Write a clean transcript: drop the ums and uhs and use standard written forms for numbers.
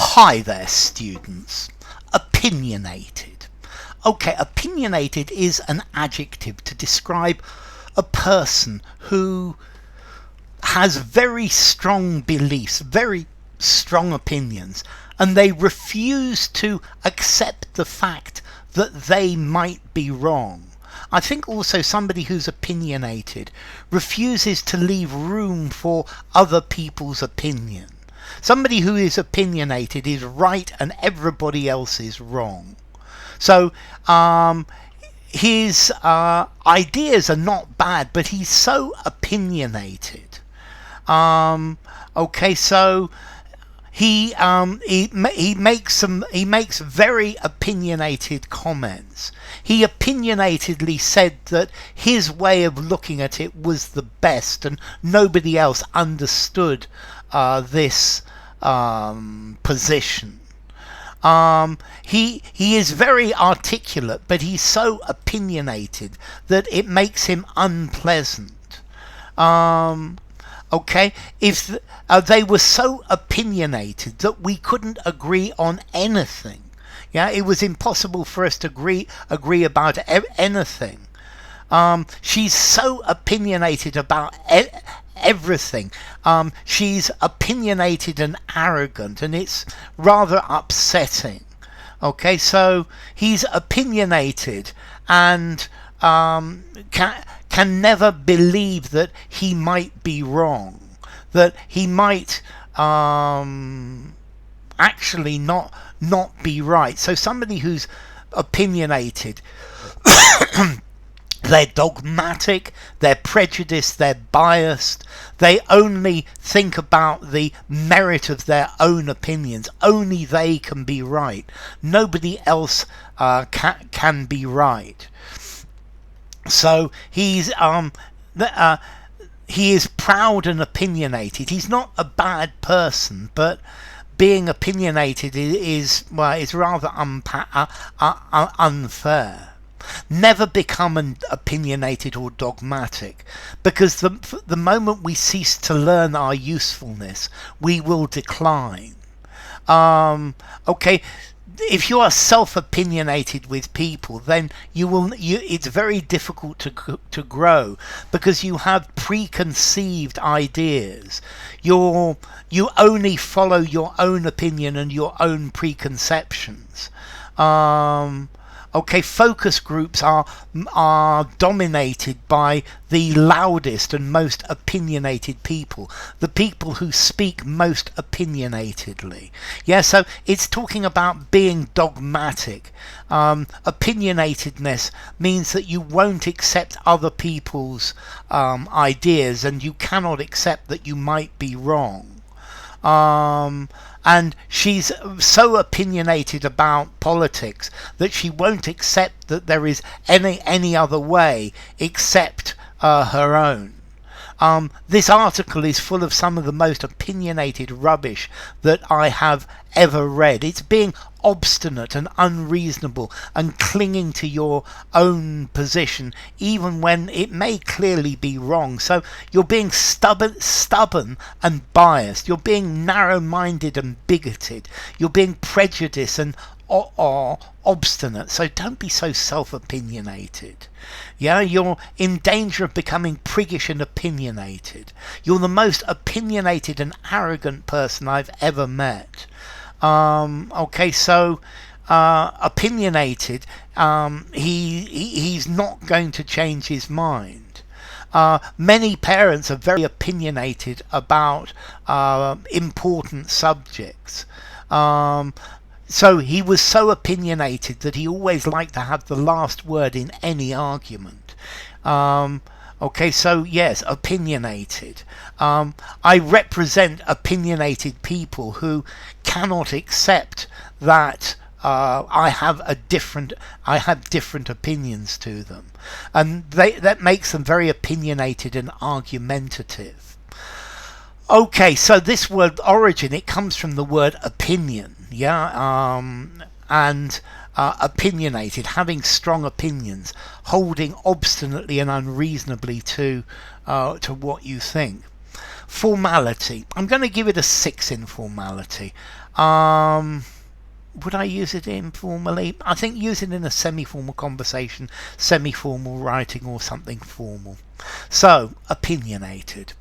Hi there, students. Opinionated. Okay, opinionated is an adjective to describe a person who has very strong beliefs, very strong opinions, and they refuse to accept the fact that they might be wrong. I think also somebody who's opinionated refuses to leave room for other people's opinion. Somebody who is opinionated is right and everybody else is wrong. So his ideas are not bad, but he's so opinionated. Okay, so he makes very opinionated comments. He opinionatedly said that his way of looking at it was the best, and nobody else understood this position. He is very articulate, but he's so opinionated that it makes him unpleasant. Okay, if they were so opinionated that we couldn't agree on anything, yeah, it was impossible for us to agree about anything. She's so opinionated about everything. She's opinionated and arrogant, and it's rather upsetting. Okay, so he's opinionated and can never believe that he might be wrong, that he might actually not be right. So somebody who's opinionated, they're dogmatic, they're prejudiced, they're biased, they only think about the merit of their own opinions. Only they can be right. Nobody else can be right. So he is proud and opinionated. He's not a bad person, but being opinionated is rather unfair. Never become opinionated or dogmatic, because the moment we cease to learn our usefulness, we will decline. Okay. If you are self-opinionated with people, then it's very difficult to grow, because you have preconceived ideas. You only follow your own opinion and your own preconceptions. Okay, focus groups are dominated by the loudest and most opinionated people, the people who speak most opinionatedly. Yeah, so it's talking about being dogmatic. Opinionatedness means that you won't accept other people's ideas, and you cannot accept that you might be wrong. And she's so opinionated about politics that she won't accept that there is any other way except her own. This article is full of some of the most opinionated rubbish that I have ever read. It's being obstinate and unreasonable and clinging to your own position even when it may clearly be wrong. So you're being stubborn and biased. You're being narrow-minded and bigoted. You're being prejudiced and obstinate. So don't be so self-opinionated. Yeah, you're in danger of becoming priggish and opinionated. You're the most opinionated and arrogant person I've ever met. Okay, so opinionated, he's not going to change his mind. Many parents are very opinionated about important subjects. So he was so opinionated that he always liked to have the last word in any argument. Okay, so yes, opinionated. I represent opinionated people who cannot accept that I have different opinions to them, and that makes them very opinionated and argumentative. Okay, so this word origin, it comes from the word opinion, yeah, and opinionated, having strong opinions, holding obstinately and unreasonably to what you think. Formality, I'm going to give it a 6 in formality. Would I use it informally? I think use it in a semi-formal conversation, semi-formal writing, or something formal. So, opinionated.